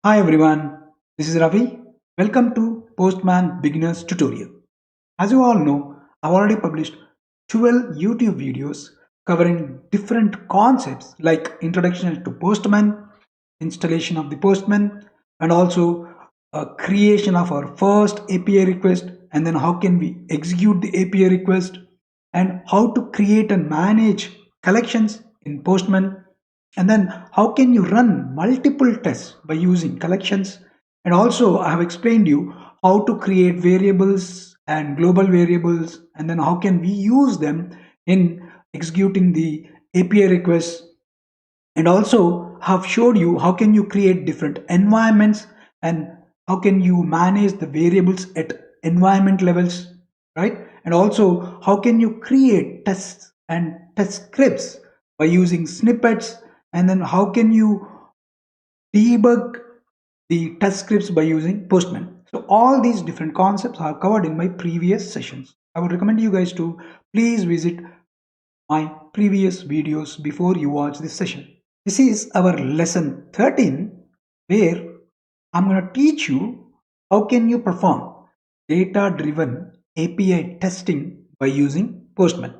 Hi everyone, this is Ravi. Welcome to Postman Beginners Tutorial. As you all know, I've already published 12 YouTube videos covering different concepts like introduction to Postman, installation of the Postman, and also creation of our first API request, and then how can we execute the API request, and how to create and manage collections in Postman, and then how can you run multiple tests by using collections. And also I have explained you how to create variables and global variables, and then how can we use them in executing the API requests, and also have showed you how can you create different environments and how can you manage the variables at environment levels, right? And also how can you create tests and test scripts by using snippets, and then how can you debug the test scripts by using Postman. So all these different concepts are covered in my previous sessions. I would recommend you guys to please visit my previous videos before you watch this session. This is our lesson 13, where I'm going to teach you how can you perform data driven API testing by using Postman.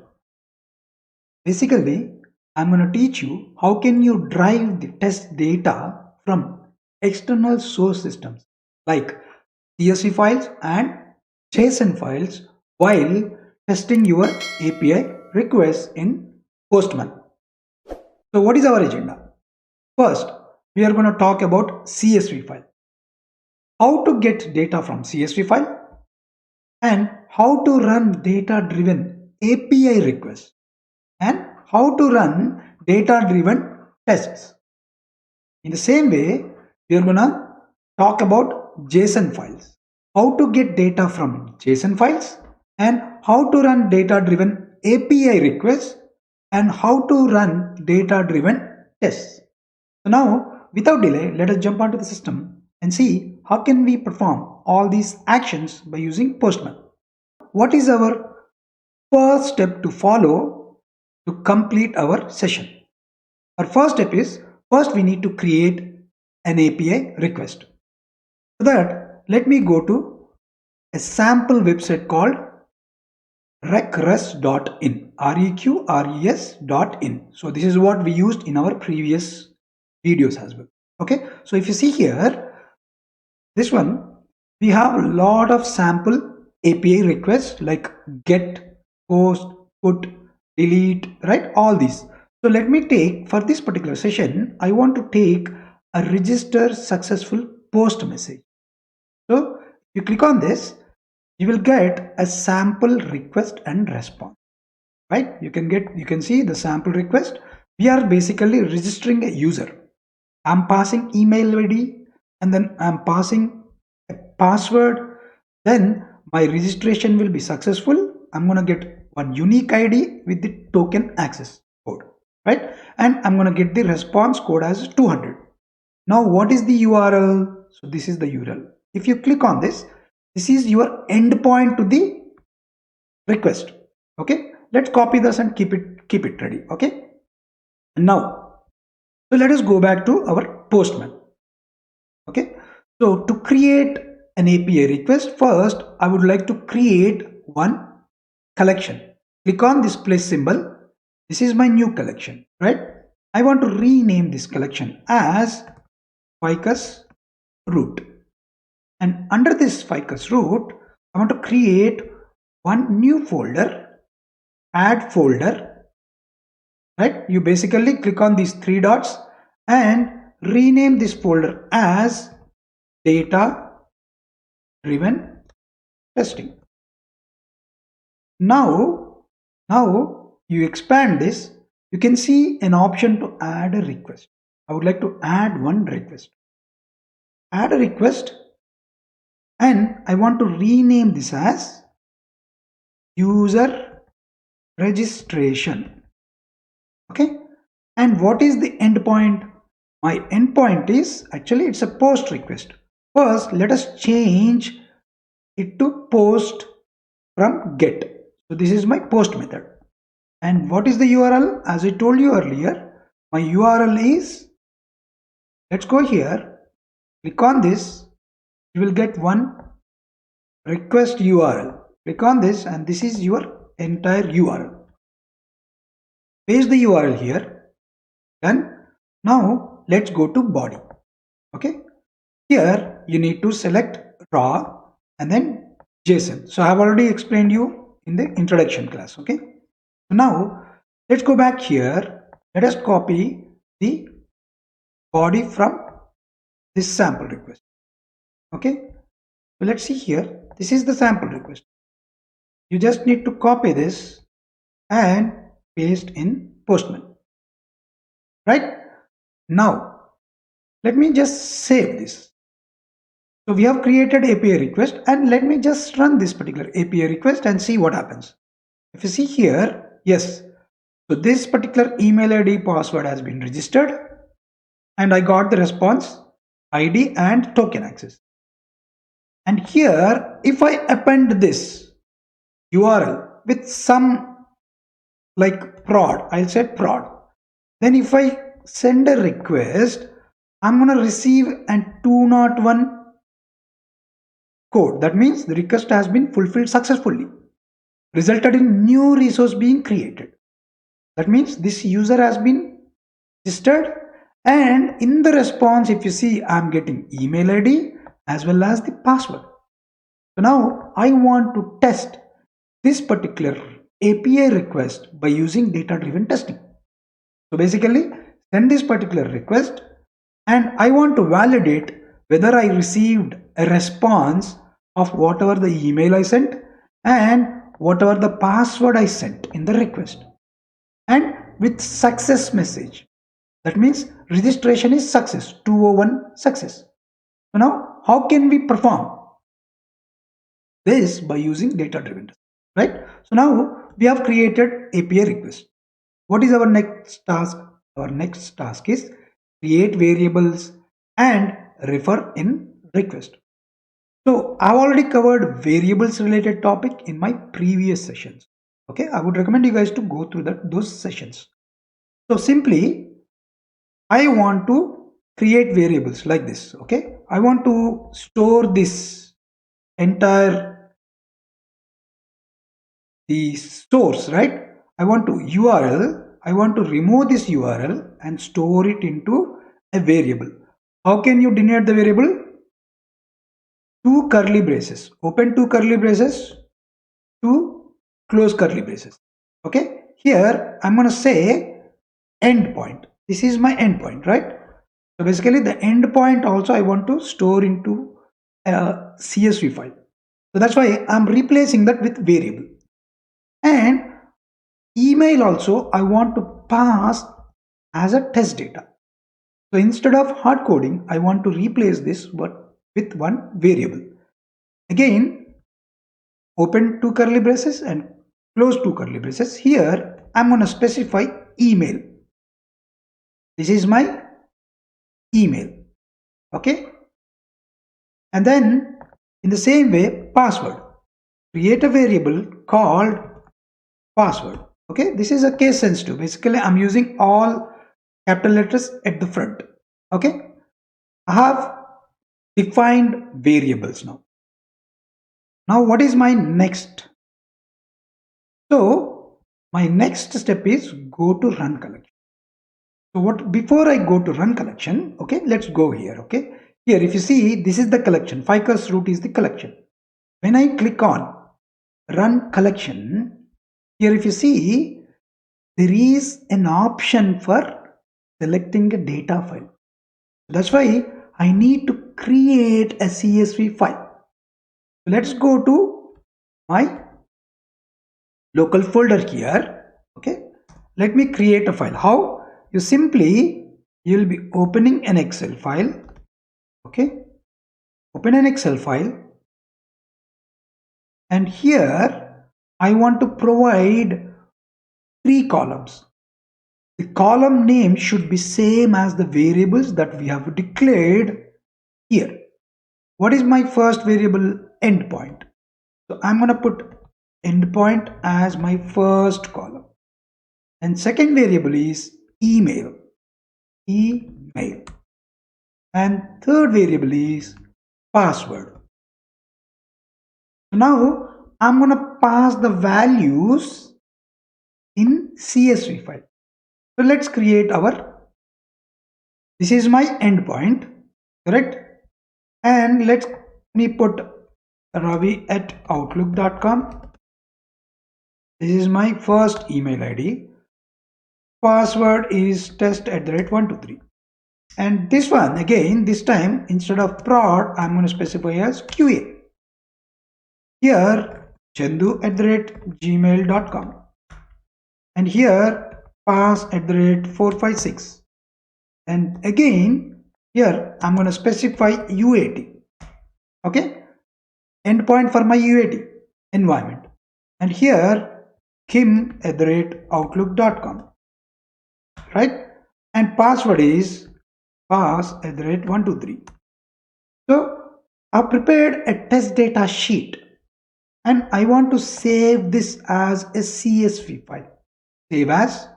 Basically, I'm going to teach you how can you drive the test data from external source systems like CSV files and JSON files while testing your API requests in Postman. So what is our agenda? First, we are going to talk about CSV file. How to get data from CSV file, and how to run data driven API requests, and how to run data driven tests. In the same way, we are going to talk about JSON files. How to get data from JSON files, and how to run data driven API requests, and how to run data driven tests. So now, without delay, let us jump onto the system and see how can we perform all these actions by using Postman. What is our first step to follow to complete our session? Our first step is, first we need to create an API request. For that, let me go to a sample website called recres.in, reqres.in. So this is what we used in our previous videos as well. Okay, so if you see here, this one, we have a lot of sample API requests like get, post, put, delete, right? All these. So let me take, for this particular session, I want to take a register successful post message. So you click on this, you will get a sample request and response, right? You can see the sample request. We are basically registering a user. I'm passing email ID, and then I'm passing a password. Then my registration will be successful. I'm going to get one unique ID with the token access code, right? And I'm going to get the response code as 200. Now what is the URL? So this is the URL. If you click on this, this is your endpoint to the request. Okay, let's copy this and keep it ready. Okay, now, so let us go back to our Postman. Okay, so to create an API request, first I would like to create one collection. Click on this plus symbol. This is my new collection, right? I want to rename this collection as ficus root, and under this ficus root I want to create one new folder, add folder, right? You basically click on these three dots and rename this folder as data driven testing. Now you expand this, you can see an option to add a request. I would like to add one request. Add a request, and I want to rename this as user registration. Okay, and what is the endpoint? My endpoint is actually, it's a post request. First, let us change it to post from get. So this is my post method. And what is the URL? As I told you earlier, my URL is, let's go here, Click on this, you will get one request URL. Click on this and this is your entire URL. Paste the URL here. Done. Now let's go to body. Okay. Here you need to select raw and then JSON. So I have already explained you in the introduction class. Okay. So now let's go back here. Let us copy the body from this sample request. Okay. So let's see here. This is the sample request. You just need to copy this and paste in Postman. Right. Now let me just save this. So we have created API request and let me just run this particular API request and see what happens. If you see here, yes, so this particular email ID password has been registered and I got the response ID and token access. And here, if I append this URL with some like prod, I'll say prod. Then if I send a request, I'm going to receive an 201 code. That means the request has been fulfilled successfully, resulted in new resource being created. That means this user has been registered, and in the response, if you see, I'm getting email ID as well as the password. So now I want to test this particular API request by using data driven testing. So basically, send this particular request and I want to validate whether I received a response of whatever the email I sent and whatever the password I sent in the request, and with success message. That means registration is success, 201 success. So now how can we perform this? By using data driven, right? So now we have created API request. What is our next task? Our next task is create variables and refer in request. So I've already covered variables related topic in my previous sessions. Okay, I would recommend you guys to go through those sessions. So simply, I want to create variables like this. Okay, I want to store this entire the source, right? I want to URL. I want to remove this URL and store it into a variable. How can you denote the variable? Two curly braces. Open two curly braces, two close curly braces. Okay. Here I'm going to say endpoint. This is my endpoint, right? So basically the endpoint also I want to store into a CSV file. So that's why I'm replacing that with variable. And email also I want to pass as a test data. So instead of hard coding, I want to replace this with one variable. Again, open two curly braces and close two curly braces. Here, I'm going to specify email. This is my email. Okay. And then in the same way, password. Create a variable called password. Okay. This is a case sensitive. Basically, I'm using all capital letters at the front. Okay. I have defined variables now. Now, what is my next? So, my next step is go to run collection. So, before I go to run collection, okay, let's go here. Okay, here if you see, this is the collection. Ficus root is the collection. When I click on run collection, here if you see, there is an option for selecting a data file. That's why I need to create a CSV file. So let's go to my local folder here. Okay, let me create a file. How? You simply, you'll be opening an Excel file. Okay, open an Excel file, and here I want to provide three columns. The column name should be same as the variables that we have declared here. What is my first variable? Endpoint. So I'm going to put endpoint as my first column, and second variable is email. and third variable is password. So now I'm going to pass the values in CSV file. So let's create our, this is my endpoint, correct? And let's me put ravi@outlook.com. This is my first email ID. Password is test@123. And this one again, this time instead of prod, I'm going to specify as QA. Here chandu@gmail.com. And here pass@456. And again, here I'm going to specify UAT. Okay, endpoint for my UAT environment. And here kim@outlook.com, right? And password is pass@123. So I've prepared a test data sheet and I want to save this as a CSV file. Save as,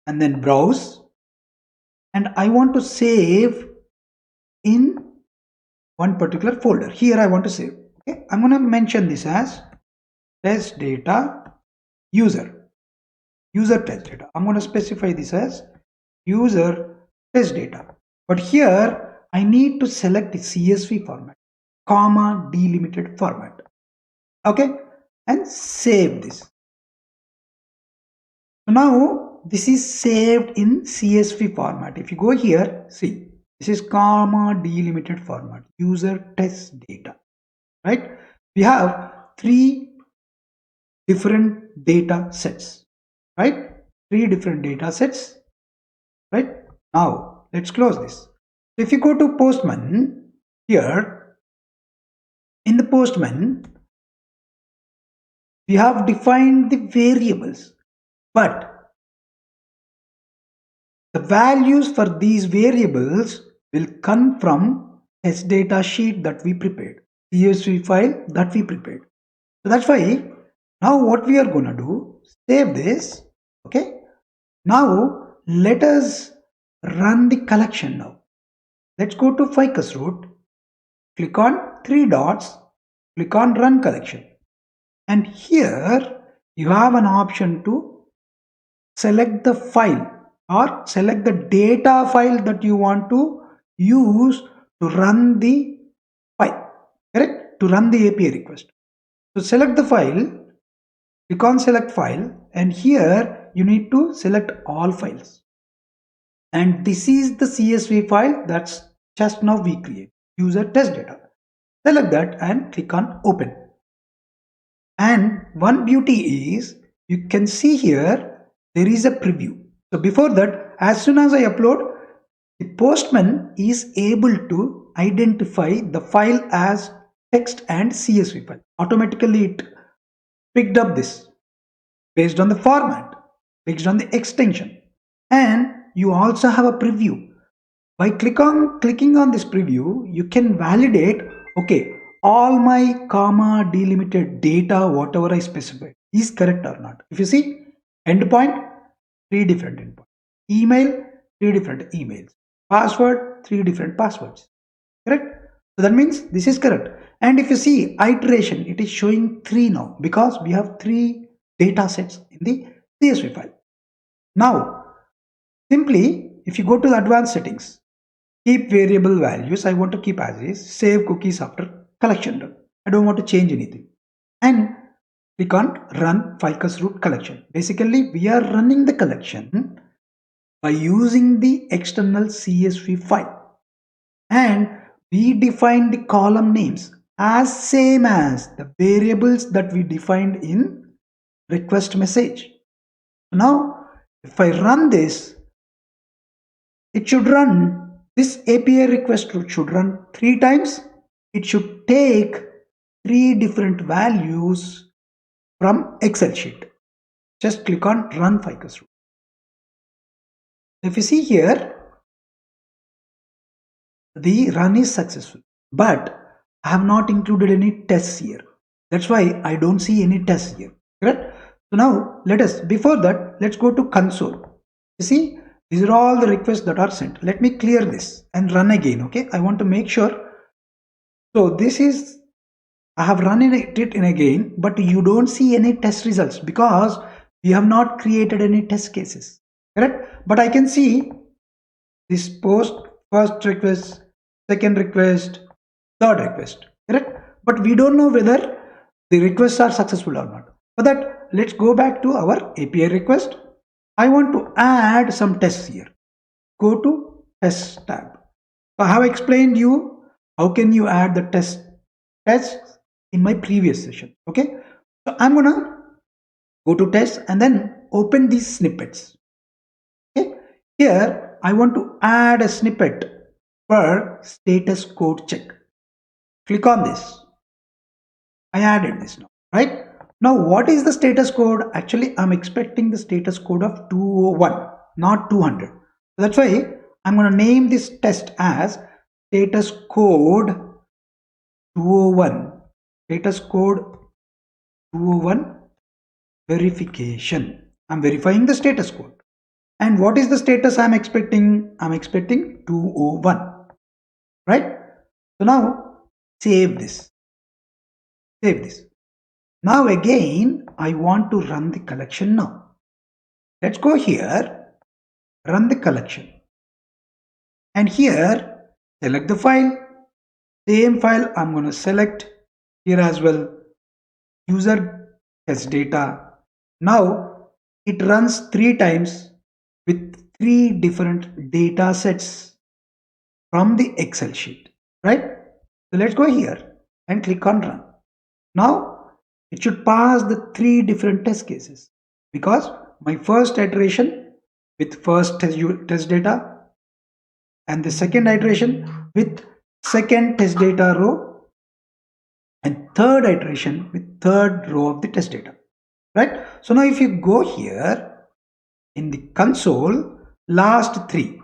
and then browse, and I want to save in one particular folder. Here I want to save. Okay, I'm going to mention this as test data user test data. I'm going to specify this as user test data. But here I need to select the CSV format, comma delimited format. Okay, and save this. So now this is saved in CSV format. If you go here, see, this is comma delimited format, user test data, right? We have three different data sets, right? Three different data sets, right? Now let's close this. If you go to Postman, here in the Postman, we have defined the variables, but the values for these variables will come from test data sheet that we prepared, CSV file that we prepared. So that's why now what we are going to do, save this. Okay. Now let us run the collection now. Let's go to ficus root, click on three dots, click on run collection. And here you have an option to select the file or select the data file that you want to use to run the file, correct? To run the API request. So select the file, click on select file, and here you need to select all files. And this is the CSV file that's just now we create, user test data. Select that and click on open. And one beauty is you can see here there is a preview. So before that, as soon as I upload, the Postman is able to identify the file as text and CSV file. Automatically it picked up this based on the format, based on the extension. And you also have a preview. By clicking on this preview, you can validate, okay, all my comma delimited data, whatever I specified, is correct or not. If you see, endpoint, three different endpoints. Email, three different emails. Password, three different passwords. Correct? So that means this is correct. And if you see iteration, it is showing three now because we have three data sets in the CSV file. Now, simply, if you go to the advanced settings, keep variable values, I want to keep as is, save cookies after collection done. I don't want to change anything. And click on run ficus root collection. Basically, we are running the collection by using the external CSV file. And we define the column names as same as the variables that we defined in request message. Now, if I run this, it should run, this API request should run 3 times. It should take 3 different values from Excel sheet. Just click on run ficus root. If you see here, the run is successful, but I have not included any tests here. That's why I don't see any tests here. Correct? So now let us, before that, let's go to console. You see, These are all the requests that are sent. Let me clear this and run again. Okay, I want to make sure. So this is, I have run it in again, but you don't see any test results because we have not created any test cases, correct? But I can see this post, first request, second request, third request, correct? But we don't know whether the requests are successful or not. For that, let's go back to our API request. I want to add some tests here. Go to test tab. So I have explained you how can you add the tests in my previous session. Okay, so I'm gonna go to test and then open these snippets. Okay, here I want to add a snippet for status code check. Click on this. I added this now, right? Now, what is the status code? Actually, I'm expecting the status code of 201, not 200. So that's why I'm going to name this test as status code 201. Status code 201 verification. I'm verifying the status code. And what is the status I'm expecting? I'm expecting 201, right? So now save this. Save this. Now again, I want to run the collection now. Let's go here, run the collection. And here, select the file. Same file I'm going to select here as well. User test data. Now it runs 3 times with 3 different data sets from the Excel sheet, right? So let's go here and click on run. Now it should pass the 3 different test cases because my first iteration with first test data and the second iteration with second test data row and third iteration with third row of the test data, right? So now if you go here in the console, last 3,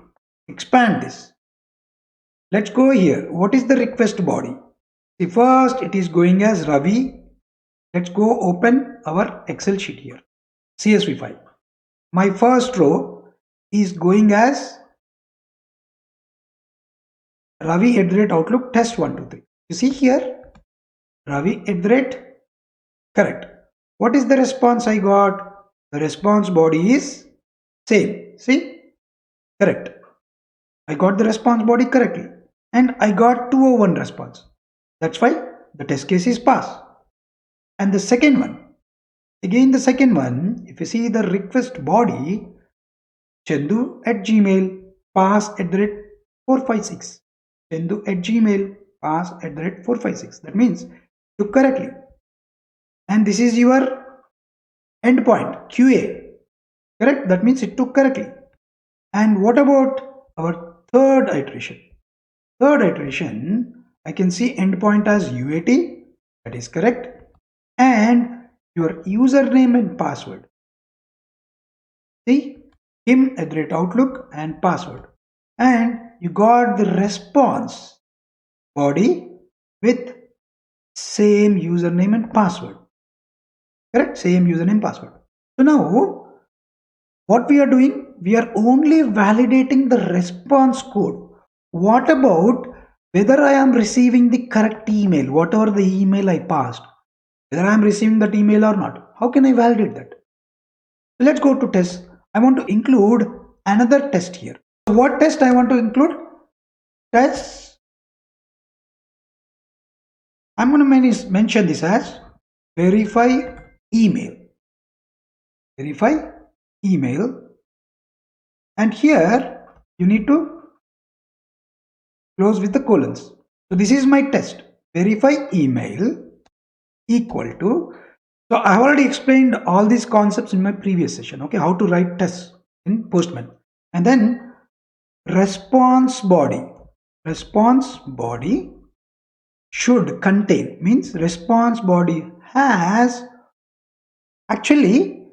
expand this. Let's go here. What is the request body? See, first it is going as Ravi. Let's go open our Excel sheet here, CSV file. My first row is going as Ravi@Outlook test 123. You see here, Ravi@, correct. What is the response I got? The response body is same. See, correct. I got the response body correctly and I got 201 response. That's why the test case is passed. And the second one, again the second one, if you see the request body, Chandu@Gmail, pass@456. Chandu@Gmail, pass@456. That means took correctly. And this is your endpoint, QA. Correct? That means it took correctly. And what about our third iteration? Third iteration, I can see endpoint as UAT. That is correct. And your username and password. See, him@Outlook and password. And you got the response body with same username and password. Correct? Same username password. So now what we are doing, we are only validating the response code. What about whether I am receiving the correct email, whatever the email I passed, whether I am receiving that email or not? How can I validate that? So let's go to test. I want to include another test here. So what test I want to include? Test. I'm going to mention this as verify email. Verify email. And here you need to close with the colons. So this is my test. Verify email equal to. So I have already explained all these concepts in my previous session. Okay, how to write tests in Postman. And then response body. Response body should contain, means response body has, actually,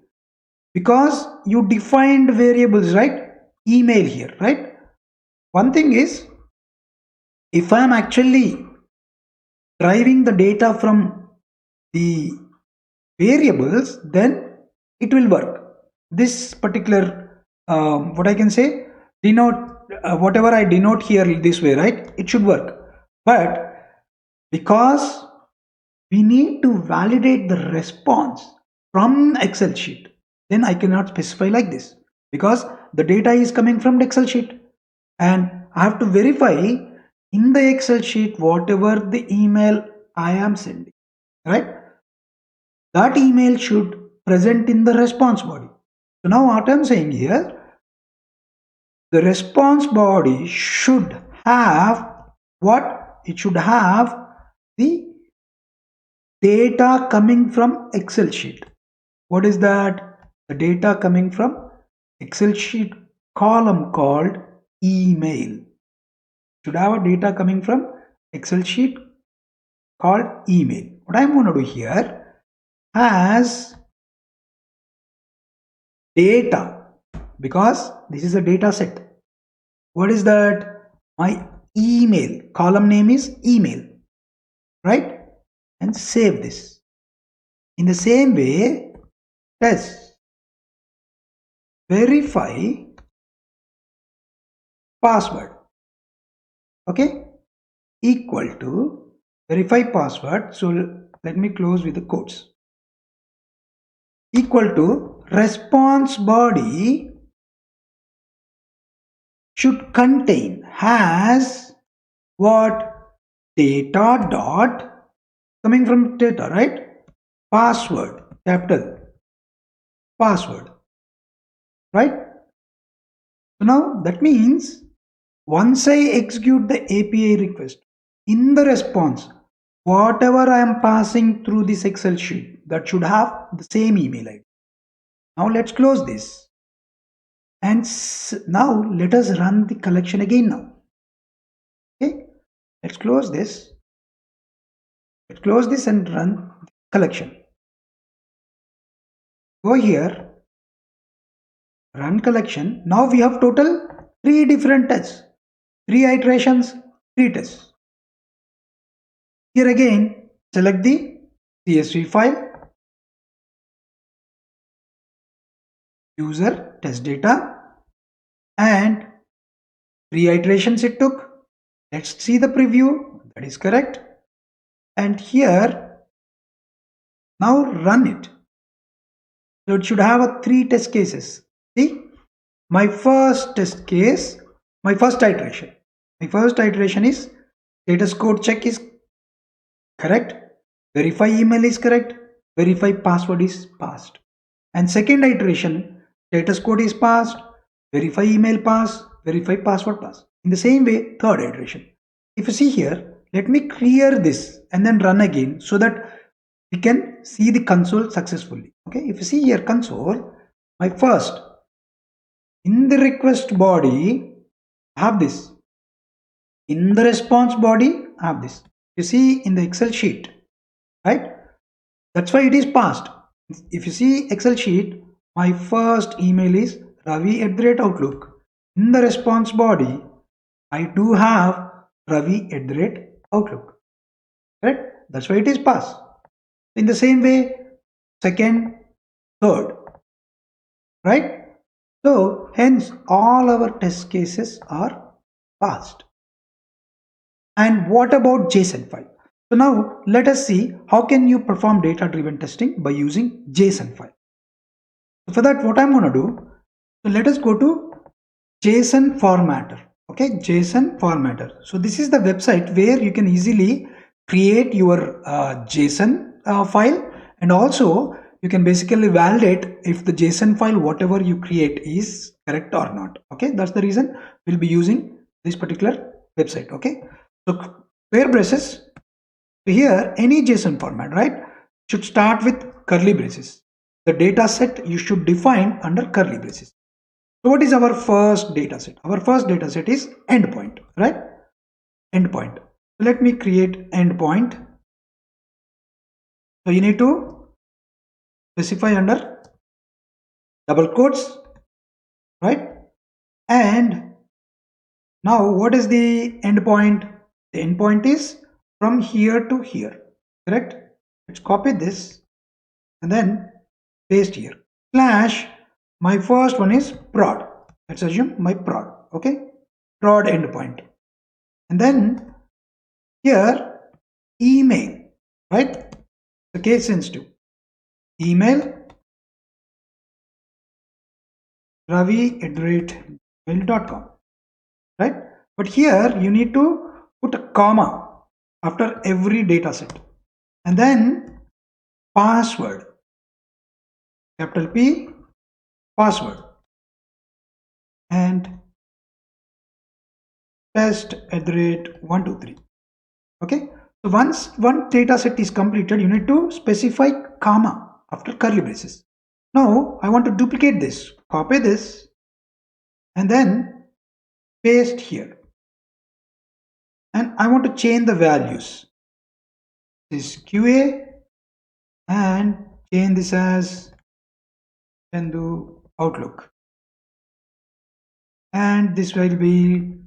because you defined variables, right? Email here, right? One thing is, if I am actually driving the data from the variables, then it will work. This particular what I can say, denote whatever I denote here this way, right? It should work. But because we need to validate the response from Excel sheet, then I cannot specify like this because the data is coming from the Excel sheet and I have to verify in the Excel sheet whatever the email I am sending, right? That email should present in the response body. So now what I'm saying here, the response body should have what? It should have the data coming from Excel sheet. What is that? The data coming from Excel sheet column called email. Should have a data coming from Excel sheet called email. What I'm going to do here has data because this is a data set. What is that? My email column name is email, right? And save this. In the same way, test verify password, okay, equal to verify password. So let me close with the quotes, equal to response body should contain has what? Data dot coming from data, right? Password, capital password, right? So now that means once I execute the API request in the response, whatever I am passing through this Excel sheet, that should have the same email ID. Now let's close this. And now let us run the collection again now. Okay, let's close this. Let's close this and run collection. Go here, run collection. Now we have total 3 different tests, 3 iterations, 3 tests. Here again, select the CSV file, user, test data, and 3 iterations it took. Let's see the preview. That is correct. And here, now run it. So it should have a 3 test cases. See, my first test case, my first iteration. My first iteration is status code check is correct, verify email is correct, verify password is passed. And second iteration, status code is passed, verify email pass, verify password pass. In the same way, third iteration. If you see here, let me clear this and then run again so that we can see the console successfully. Okay, if you see here console, my first in the request body I have this, in the response body I have this. You see in the Excel sheet, right? That's why it is passed. If you see Excel sheet, my first email is ravi@outlook. In the response body, I do have ravi@outlook. Correct? That's why it is passed. In the same way, second, third. Right? So hence all our test cases are passed. And what about JSON file? So now let us see how can you perform data driven testing by using JSON file. So for that, what I'm going to do, so let us go to JSON formatter. Okay, JSON formatter. So this is the website where you can easily create your JSON file, and also you can basically validate if the JSON file whatever you create is correct or not. Okay, that's the reason we'll be using this particular website. Okay, so square braces. Here any JSON format, right, should start with curly braces. The data set you should define under curly braces. So what is our first data set? Our first data set is endpoint, right? Endpoint. So let me create endpoint. So you need to specify under double quotes, right? And now what is the endpoint? The endpoint is from here to here, correct? Let's copy this and then paste here. Slash, my first one is prod. Let's assume my prod. Okay, prod endpoint. And then here email, right? The case sensitive email ravi@gmail.com, right? But here you need to put a comma after every data set, and then password, capital P, password, and test@123. Okay, so once one data set is completed, you need to specify comma after curly braces. Now I want to duplicate this, copy this, and then paste here, and I want to change the values. This QA, and change this as Chandu Outlook, and this will be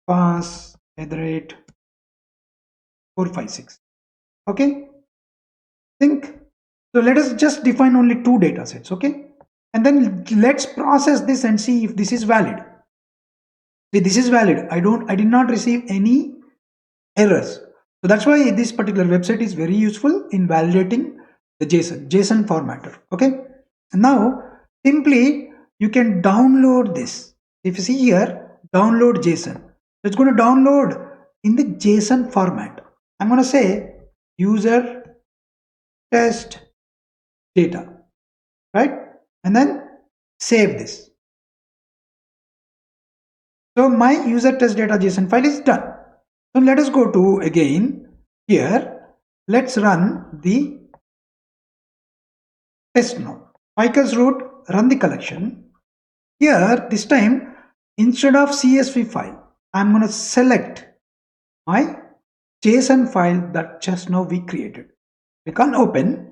pass@456. Okay, think. So let us just define only two data sets. Okay, and then let's process this and see if this is valid. See, this is valid. I did not receive any errors. So that's why this particular website is very useful in validating the JSON formatter. Okay, and now simply you can download this. If you see here, download JSON. So it's going to download in the JSON format. I'm going to say user test data, right? And then save this. So my user test data JSON file is done. So let us go to again here. Let's run the test now. Pickers root, run the collection. Here this time, instead of CSV file, I'm going to select my JSON file that just now we created. Click on open.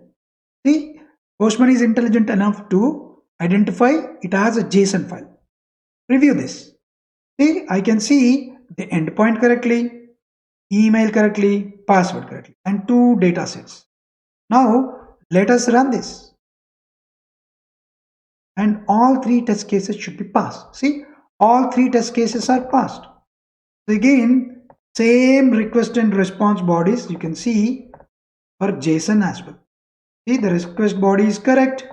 See, Postman is intelligent enough to identify it as a JSON file. Review this. See, I can see the endpoint correctly, email correctly, password correctly, and two data sets. Now let us run this, and all three test cases should be passed. See, all three test cases are passed. So again, same request and response bodies you can see for JSON as well. See, the request body is correct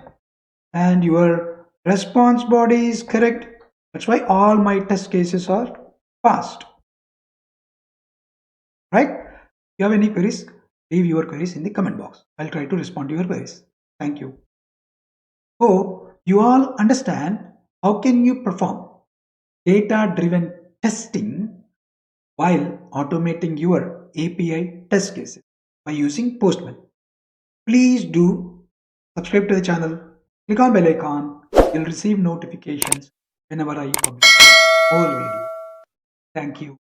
and your response body is correct. That's why all my test cases are passed. Right? If you have any queries, leave your queries in the comment box. I'll try to respond to your queries. Thank you. Hope you all understand how can you perform data-driven testing while automating your API test cases by using Postman. Please do subscribe to the channel, click on bell icon, you'll receive notifications whenever I publish more videos. Thank you.